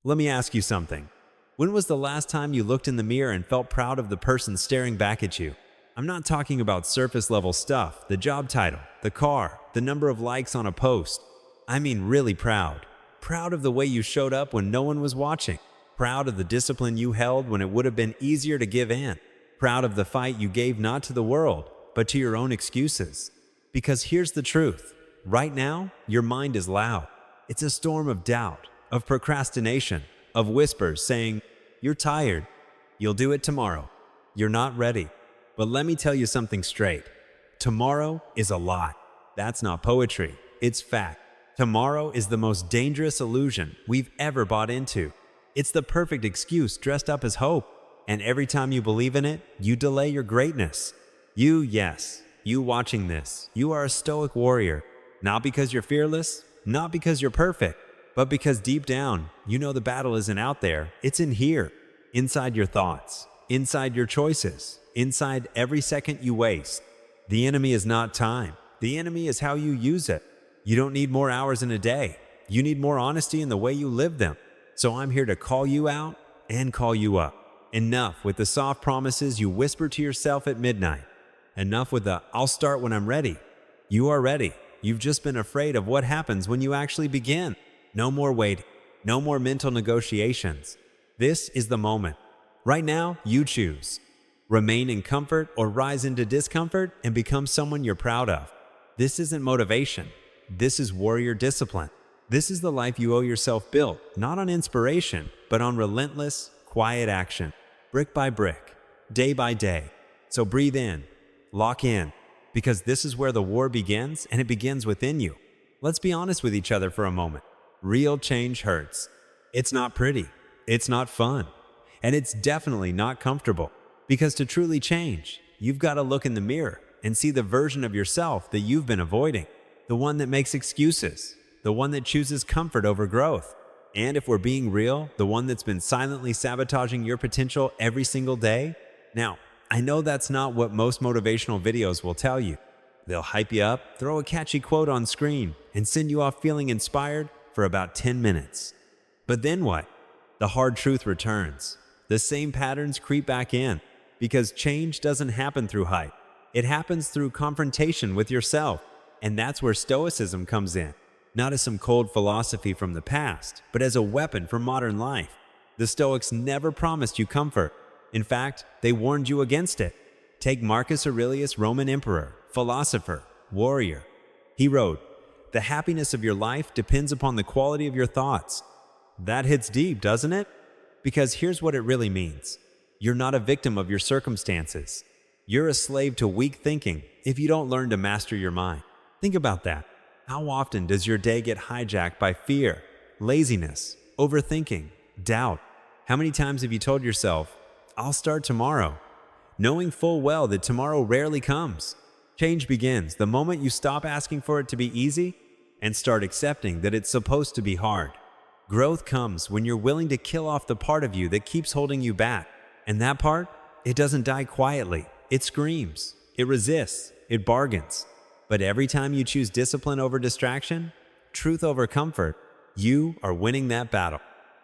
Let me ask you something. When was the last time you looked in the mirror and felt proud of the person staring back at you? I'm not talking about surface level stuff, the job title, the car, the number of likes on a post. I mean really proud. Proud of the way you showed up when no one was watching. Proud of the discipline you held when it would have been easier to give in. Proud of the fight you gave not to the world, but to your own excuses. Because here's the truth. Right now, your mind is loud. It's a storm of doubt, of procrastination, of whispers saying, "You're tired. You'll do it tomorrow. You're not ready." But let me tell you something straight. Tomorrow is a lie. That's not poetry. It's fact. Tomorrow is the most dangerous illusion we've ever bought into. It's the perfect excuse dressed up as hope. And every time you believe in it, you delay your greatness. You watching this, you are a Stoic warrior. Not because you're fearless, not because you're perfect, but because deep down, you know the battle isn't out there, it's in here. Inside your thoughts, inside your choices, inside every second you waste. The enemy is not time. The enemy is how you use it. You don't need more hours in a day. You need more honesty in the way you live them. So I'm here to call you out and call you up. Enough with the soft promises you whisper to yourself at midnight. Enough with the "I'll start when I'm ready." You are ready. You've just been afraid of what happens when you actually begin. No more waiting. No more mental negotiations. This is the moment. Right now, you choose. Remain in comfort or rise into discomfort and become someone you're proud of. This isn't motivation. This is warrior discipline. This is the life you owe yourself built, not on inspiration, but on relentless, quiet action, brick by brick, day by day. So breathe in, lock in, because this is where the war begins, and it begins within you. Let's be honest with each other for a moment. Real change hurts. It's not pretty. It's not fun. And it's definitely not comfortable. Because to truly change, you've got to look in the mirror and see the version of yourself that you've been avoiding. The one that makes excuses. The one that chooses comfort over growth. And if we're being real, the one that's been silently sabotaging your potential every single day. Now, I know that's not what most motivational videos will tell you. They'll hype you up, throw a catchy quote on screen, and send you off feeling inspired for about 10 minutes. But then what? The hard truth returns. The same patterns creep back in. Because change doesn't happen through hype. It happens through confrontation with yourself. And that's where Stoicism comes in. Not as some cold philosophy from the past, but as a weapon for modern life. The Stoics never promised you comfort. In fact, they warned you against it. Take Marcus Aurelius, Roman emperor, philosopher, warrior. He wrote, "The happiness of your life depends upon the quality of your thoughts." That hits deep, doesn't it? Because here's what it really means. You're not a victim of your circumstances. You're a slave to weak thinking if you don't learn to master your mind. Think about that. How often does your day get hijacked by fear, laziness, overthinking, doubt? How many times have you told yourself, "I'll start tomorrow," knowing full well that tomorrow rarely comes? Change begins the moment you stop asking for it to be easy and start accepting that it's supposed to be hard. Growth comes when you're willing to kill off the part of you that keeps holding you back. And that part, it doesn't die quietly. It screams, it resists, it bargains. But every time you choose discipline over distraction, truth over comfort, you are winning that battle.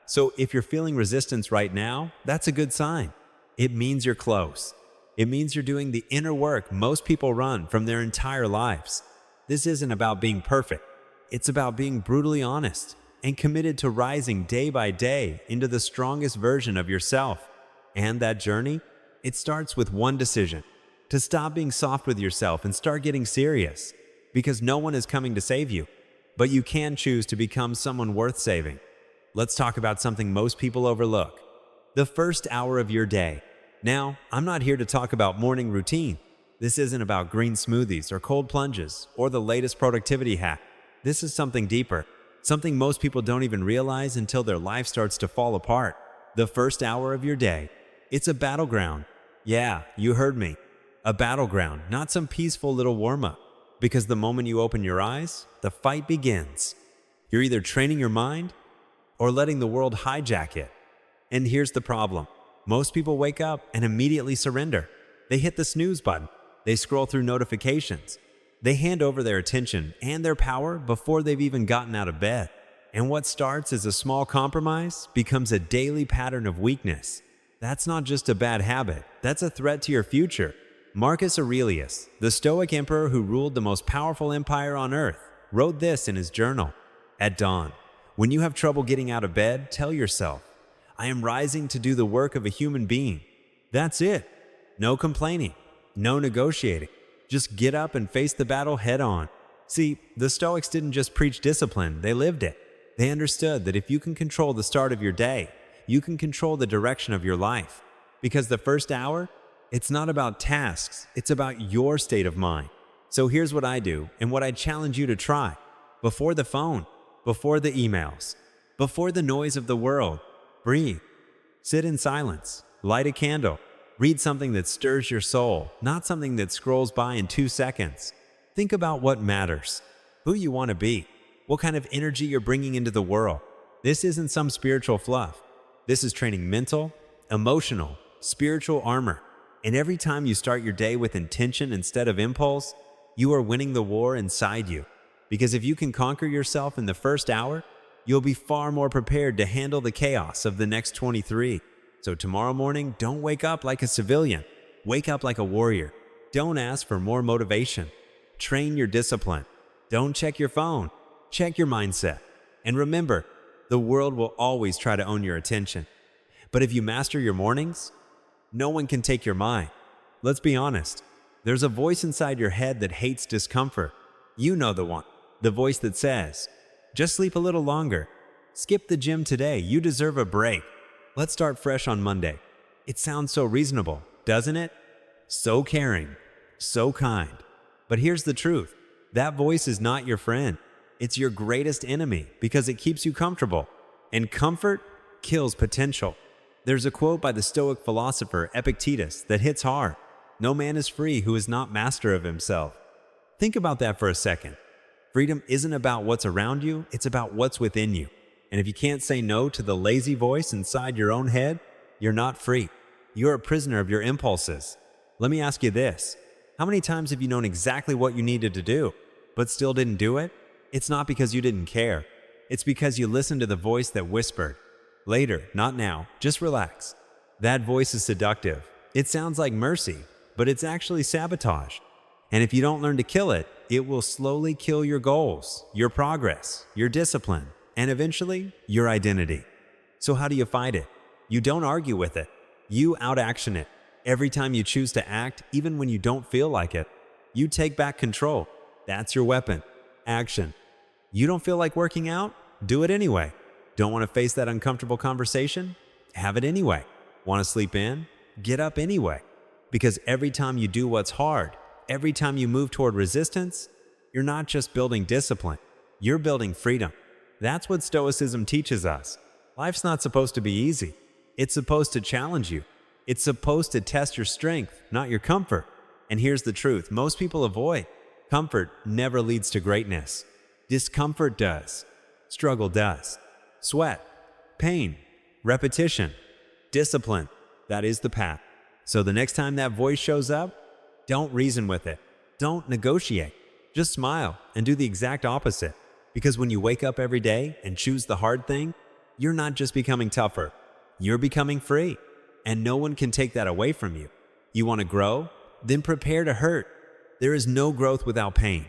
So if you're feeling resistance right now, that's a good sign. It means you're close. It means you're doing the inner work most people run from their entire lives. This isn't about being perfect. It's about being brutally honest and committed to rising day by day into the strongest version of yourself. And that journey, it starts with one decision: to stop being soft with yourself and start getting serious. Because no one is coming to save you, but you can choose to become someone worth saving. Let's talk about something most people overlook: the first hour of your day. Now, I'm not here to talk about morning routine. This isn't about green smoothies or cold plunges or the latest productivity hack. This is something deeper, something most people don't even realize until their life starts to fall apart. The first hour of your day. It's a battleground. Yeah, you heard me. A battleground, not some peaceful little warm-up. Because the moment you open your eyes, the fight begins. You're either training your mind or letting the world hijack it. And here's the problem. Most people wake up and immediately surrender. They hit the snooze button. They scroll through notifications. They hand over their attention and their power before they've even gotten out of bed. And what starts as a small compromise becomes a daily pattern of weakness. That's not just a bad habit, that's a threat to your future. Marcus Aurelius, the Stoic emperor who ruled the most powerful empire on earth, wrote this in his journal. At dawn, when you have trouble getting out of bed, tell yourself, I am rising to do the work of a human being. That's it. No complaining, no negotiating. Just get up and face the battle head on. See, the Stoics didn't just preach discipline, they lived it. They understood that if you can control the start of your day, you can control the direction of your life. Because the first hour, it's not about tasks, it's about your state of mind. So here's what I do and what I challenge you to try. Before the phone, before the emails, before the noise of the world, breathe. Sit in silence, light a candle, read something that stirs your soul, not something that scrolls by in 2 seconds. Think about what matters, who you want to be, what kind of energy you're bringing into the world. This isn't some spiritual fluff. This is training mental, emotional, spiritual armor. And every time you start your day with intention instead of impulse, you are winning the war inside you. Because if you can conquer yourself in the first hour, you'll be far more prepared to handle the chaos of the next 23. So tomorrow morning, don't wake up like a civilian. Wake up like a warrior. Don't ask for more motivation. Train your discipline. Don't check your phone. Check your mindset. And remember, the world will always try to own your attention. But if you master your mornings, no one can take your mind. Let's be honest. There's a voice inside your head that hates discomfort. You know the one. The voice that says, just sleep a little longer. Skip the gym today. You deserve a break. Let's start fresh on Monday. It sounds so reasonable, doesn't it? So caring, so kind. But here's the truth. That voice is not your friend. It's your greatest enemy because it keeps you comfortable. And comfort kills potential. There's a quote by the Stoic philosopher Epictetus that hits hard. No man is free who is not master of himself. Think about that for a second. Freedom isn't about what's around you, it's about what's within you. And if you can't say no to the lazy voice inside your own head, you're not free. You're a prisoner of your impulses. Let me ask you this. How many times have you known exactly what you needed to do, but still didn't do it? It's not because you didn't care. It's because you listened to the voice that whispered, later, not now, just relax. That voice is seductive. It sounds like mercy, but it's actually sabotage. And if you don't learn to kill it, it will slowly kill your goals, your progress, your discipline, and eventually, your identity. So how do you fight it? You don't argue with it. You out-action it. Every time you choose to act, even when you don't feel like it, you take back control. That's your weapon. Action. You don't feel like working out? Do it anyway. Don't want to face that uncomfortable conversation? Have it anyway. Want to sleep in? Get up anyway. Because every time you do what's hard, every time you move toward resistance, you're not just building discipline, you're building freedom. That's what Stoicism teaches us. Life's not supposed to be easy. It's supposed to challenge you. It's supposed to test your strength, not your comfort. And here's the truth most people avoid. Comfort never leads to greatness. Discomfort does. Struggle does. Sweat, pain, repetition, discipline. That is the path. So the next time that voice shows up, don't reason with it. Don't negotiate. Just smile and do the exact opposite. Because when you wake up every day and choose the hard thing, you're not just becoming tougher. You're becoming free. And no one can take that away from you. You want to grow? Then prepare to hurt. There is no growth without pain.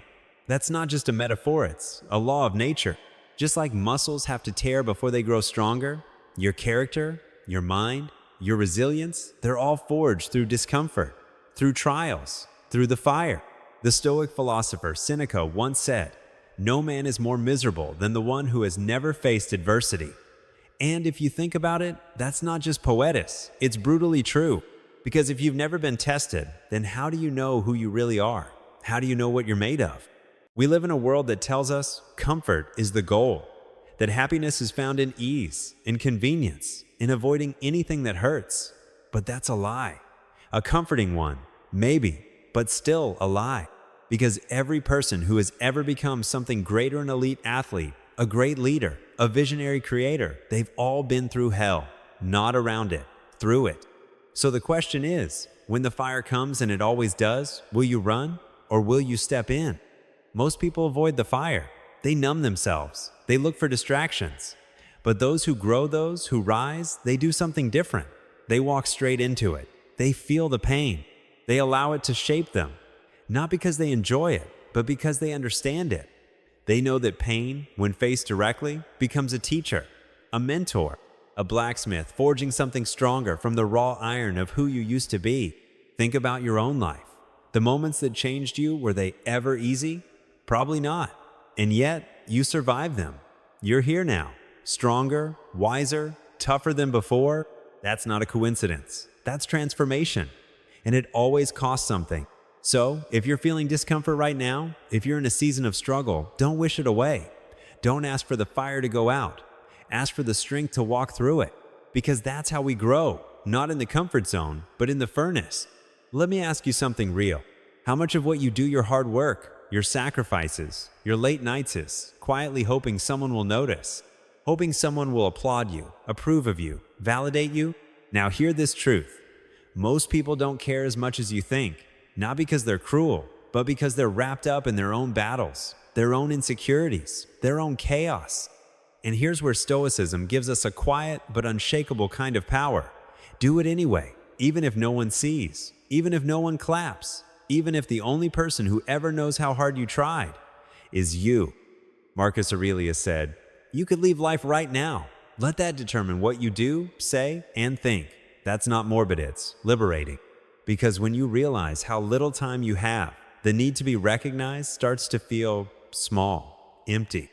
That's not just a metaphor, it's a law of nature. Just like muscles have to tear before they grow stronger, your character, your mind, your resilience, they're all forged through discomfort, through trials, through the fire. The Stoic philosopher Seneca once said, "No man is more miserable than the one who has never faced adversity." And if you think about it, that's not just poetics, it's brutally true. Because if you've never been tested, then how do you know who you really are? How do you know what you're made of? We live in a world that tells us comfort is the goal, that happiness is found in ease, in convenience, in avoiding anything that hurts. But that's a lie. A comforting one, maybe, but still a lie. Because every person who has ever become something greater, an elite athlete, a great leader, a visionary creator, they've all been through hell, not around it, through it. So the question is, when the fire comes, and it always does, will you run or will you step in? Most people avoid the fire. They numb themselves. They look for distractions. But those who grow, those who rise, they do something different. They walk straight into it. They feel the pain. They allow it to shape them. Not because they enjoy it, but because they understand it. They know that pain, when faced directly, becomes a teacher, a mentor, a blacksmith forging something stronger from the raw iron of who you used to be. Think about your own life. The moments that changed you, were they ever easy? Probably not. And yet, you survived them. You're here now, stronger, wiser, tougher than before. That's not a coincidence. That's transformation. And it always costs something. So, if you're feeling discomfort right now, if you're in a season of struggle, don't wish it away. Don't ask for the fire to go out. Ask for the strength to walk through it. Because that's how we grow, not in the comfort zone, but in the furnace. Let me ask you something real. How much of what you do, your hard work, your sacrifices, your late nights is quietly hoping someone will notice, hoping someone will applaud you, approve of you, validate you? Now hear this truth. Most people don't care as much as you think, not because they're cruel, but because they're wrapped up in their own battles, their own insecurities, their own chaos. And here's where Stoicism gives us a quiet but unshakable kind of power. Do it anyway, even if no one sees, even if no one claps, even if the only person who ever knows how hard you tried is you. Marcus Aurelius said, "You could leave life right now. Let that determine what you do, say, and think." That's not morbid, it's liberating. Because when you realize how little time you have, the need to be recognized starts to feel small, empty.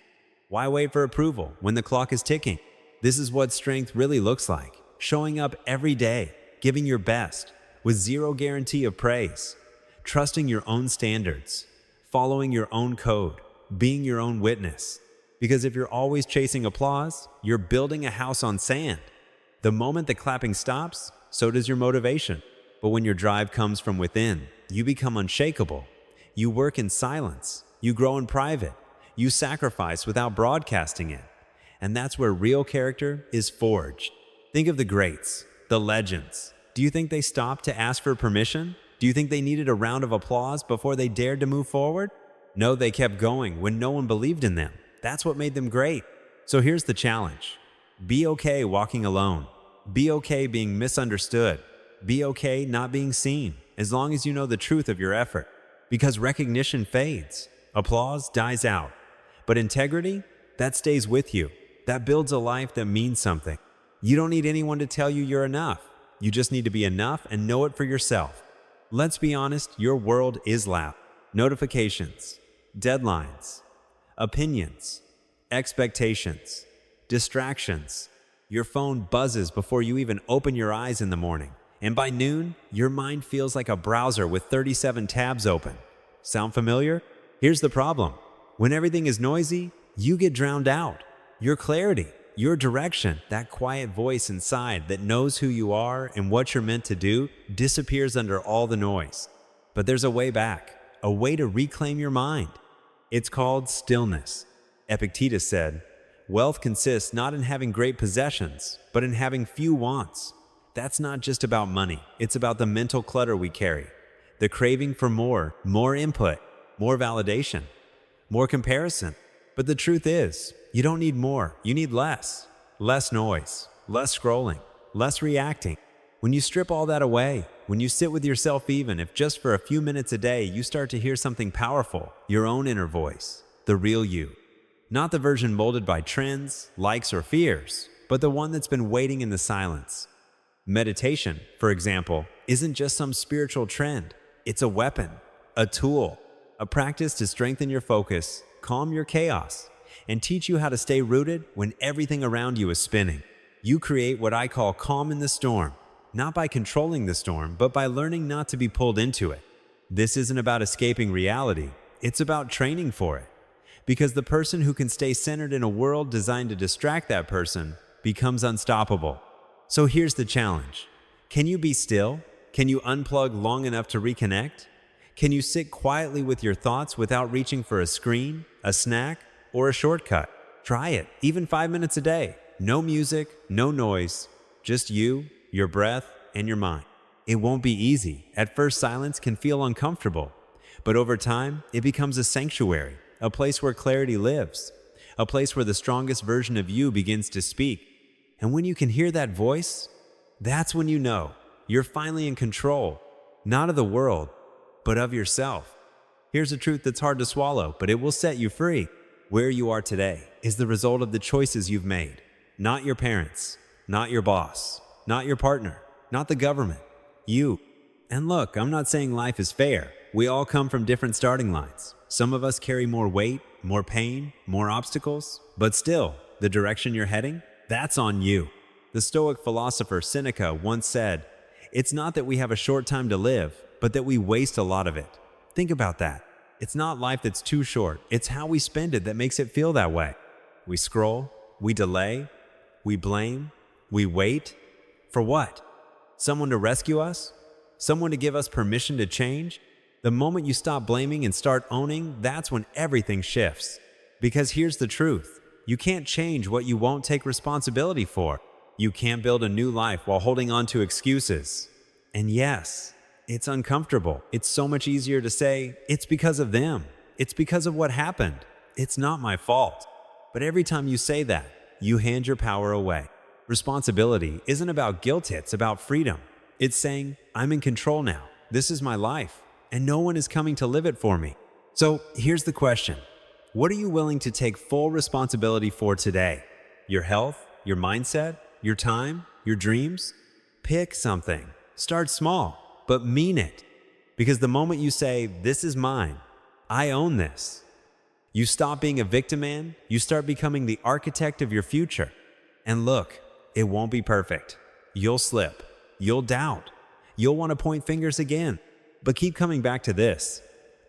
Why wait for approval when the clock is ticking? This is what strength really looks like. Showing up every day, giving your best, with zero guarantee of praise. Trusting your own standards, following your own code, being your own witness. Because if you're always chasing applause, you're building a house on sand. The moment the clapping stops, so does your motivation. But when your drive comes from within, you become unshakable. You work in silence. You grow in private. You sacrifice without broadcasting it. And that's where real character is forged. Think of the greats, the legends. Do you think they stopped to ask for permission? Do you think they needed a round of applause before they dared to move forward? No, they kept going when no one believed in them. That's what made them great. So here's the challenge. Be okay walking alone. Be okay being misunderstood. Be okay not being seen, as long as you know the truth of your effort. Because recognition fades. Applause dies out. But integrity, that stays with you. That builds a life that means something. You don't need anyone to tell you you're enough. You just need to be enough and know it for yourself. Let's be honest, your world is loud. Notifications, deadlines, opinions, expectations, distractions. Your phone buzzes before you even open your eyes in the morning. And by noon, your mind feels like a browser with 37 tabs open. Sound familiar? Here's the problem. When everything is noisy, you get drowned out. Your clarity, your direction, that quiet voice inside that knows who you are and what you're meant to do, disappears under all the noise. But there's a way back, a way to reclaim your mind. It's called stillness. Epictetus said, "Wealth consists not in having great possessions, but in having few wants." That's not just about money. It's about the mental clutter we carry. The craving for more input, more validation, more comparison. But the truth is, you don't need more. You need less. Less noise, less scrolling, less reacting. When you strip all that away, when you sit with yourself even if just for a few minutes a day, you start to hear something powerful, your own inner voice, the real you. Not the version molded by trends, likes, or fears, but the one that's been waiting in the silence. Meditation, for example, isn't just some spiritual trend. It's a weapon, a tool, a practice to strengthen your focus, calm your chaos, and teach you how to stay rooted when everything around you is spinning. You create what I call calm in the storm, not by controlling the storm, but by learning not to be pulled into it. This isn't about escaping reality. It's about training for it. Because the person who can stay centered in a world designed to distract that person becomes unstoppable. So here's the challenge. Can you be still? Can you unplug long enough to reconnect? Can you sit quietly with your thoughts without reaching for a screen, a snack, or a shortcut? Try it, even 5 minutes a day. No music, no noise, just you, your breath, and your mind. It won't be easy. At first, silence can feel uncomfortable. But over time, it becomes a sanctuary, a place where clarity lives, a place where the strongest version of you begins to speak. And when you can hear that voice, that's when you know you're finally in control, not of the world, but of yourself. Here's a truth that's hard to swallow, but it will set you free. Where you are today is the result of the choices you've made, not your parents, not your boss, not your partner, not the government, you. And look, I'm not saying life is fair. We all come from different starting lines. Some of us carry more weight, more pain, more obstacles, but still, the direction you're heading, that's on you. The Stoic philosopher Seneca once said, "It's not that we have a short time to live, but that we waste a lot of it." Think about that. It's not life that's too short. It's how we spend it that makes it feel that way. We scroll, we delay, we blame, we wait. For what? Someone to rescue us? Someone to give us permission to change? The moment you stop blaming and start owning, that's when everything shifts. Because here's the truth. You can't change what you won't take responsibility for. You can't build a new life while holding on to excuses. And yes, it's uncomfortable. It's so much easier to say, it's because of them. It's because of what happened. It's not my fault. But every time you say that, you hand your power away. Responsibility isn't about guilt, it's about freedom. It's saying, I'm in control now. This is my life, and no one is coming to live it for me. So here's the question. What are you willing to take full responsibility for today? Your health, your mindset, your time, your dreams? Pick something. Start small. But mean it. Because the moment you say, this is mine, I own this, you stop being a victim man, you start becoming the architect of your future. And look, it won't be perfect. You'll slip. You'll doubt. You'll want to point fingers again. But keep coming back to this.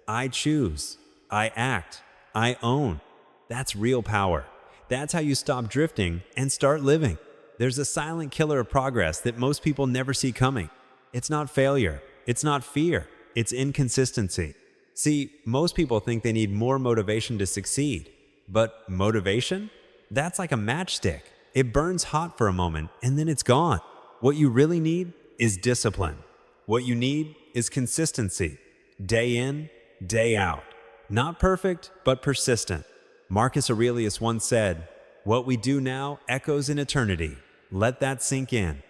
I choose. I act. I own. That's real power. That's how you stop drifting and start living. There's a silent killer of progress that most people never see coming. It's not failure. It's not fear. It's inconsistency. See, most people think they need more motivation to succeed. But motivation? That's like a matchstick. It burns hot for a moment and then it's gone. What you really need is discipline. What you need is consistency. Day in, day out. Not perfect, but persistent. Marcus Aurelius once said, "What we do now echoes in eternity." Let that sink in.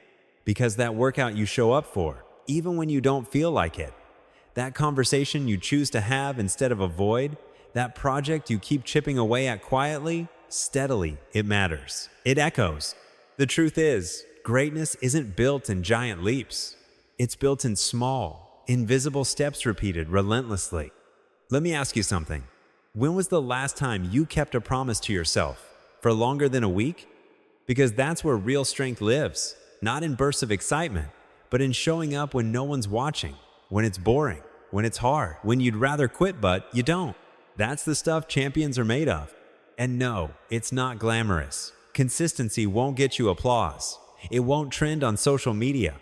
Because that workout you show up for, even when you don't feel like it, that conversation you choose to have instead of avoid, that project you keep chipping away at quietly, steadily, it matters. It echoes. The truth is, greatness isn't built in giant leaps. It's built in small, invisible steps repeated relentlessly. Let me ask you something. When was the last time you kept a promise to yourself? For longer than a week? Because that's where real strength lives. Not in bursts of excitement, but in showing up when no one's watching, when it's boring, when it's hard, when you'd rather quit but you don't. That's the stuff champions are made of. And no, it's not glamorous. Consistency won't get you applause. It won't trend on social media,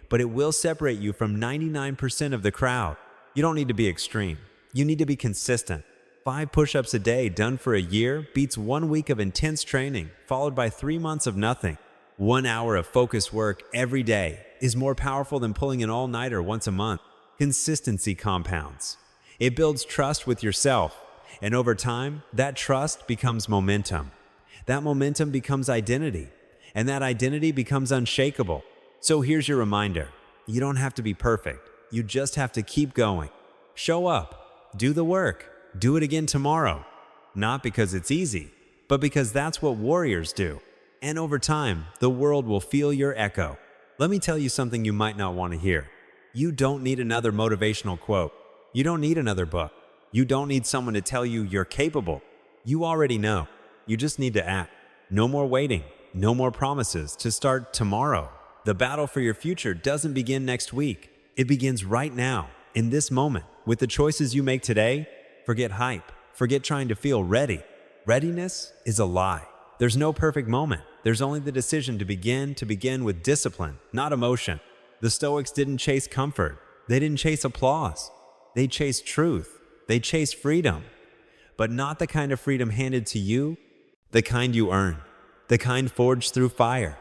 but it will separate you from 99% of the crowd. You don't need to be extreme. You need to be consistent. 5 push-ups a day done for a year beats 1 week of intense training, followed by 3 months of nothing. 1 hour of focused work every day is more powerful than pulling an all-nighter once a month. Consistency compounds. It builds trust with yourself, and over time, that trust becomes momentum. That momentum becomes identity, and that identity becomes unshakable. So here's your reminder. You don't have to be perfect. You just have to keep going. Show up. Do the work. Do it again tomorrow. Not because it's easy, but because that's what warriors do. And over time, the world will feel your echo. Let me tell you something you might not want to hear. You don't need another motivational quote. You don't need another book. You don't need someone to tell you you're capable. You already know. You just need to act. No more waiting. No more promises to start tomorrow. The battle for your future doesn't begin next week. It begins right now, in this moment. With the choices you make today, forget hype. Forget trying to feel ready. Readiness is a lie. There's no perfect moment. There's only the decision to begin with discipline, not emotion. The Stoics didn't chase comfort. They didn't chase applause. They chased truth. They chased freedom. But not the kind of freedom handed to you, the kind you earn, the kind forged through fire.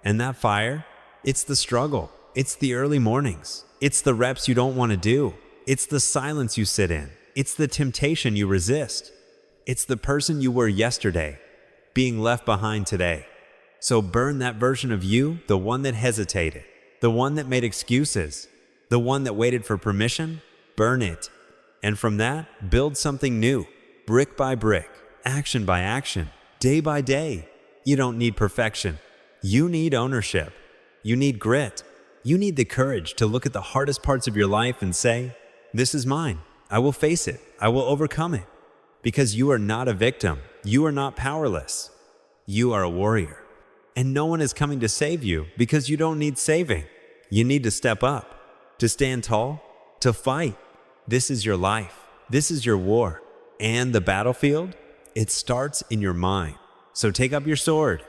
And that fire, it's the struggle. It's the early mornings. It's the reps you don't want to do. It's the silence you sit in. It's the temptation you resist. It's the person you were yesterday, being left behind today. So burn that version of you, the one that hesitated, the one that made excuses, the one that waited for permission. Burn it. And from that, build something new, brick by brick, action by action, day by day. You don't need perfection. You need ownership. You need grit. You need the courage to look at the hardest parts of your life and say, "This is mine. I will face it. I will overcome it." Because you are not a victim. You are not powerless. You are a warrior. And no one is coming to save you because you don't need saving. You need to step up, to stand tall, to fight. This is your life. This is your war. And the battlefield, it starts in your mind. So take up your sword,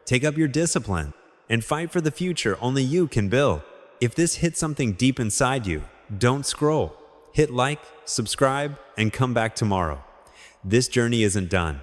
take up your discipline, and fight for the future only you can build. If this hit something deep inside you, don't scroll. Hit like, subscribe, and come back tomorrow. This journey isn't done.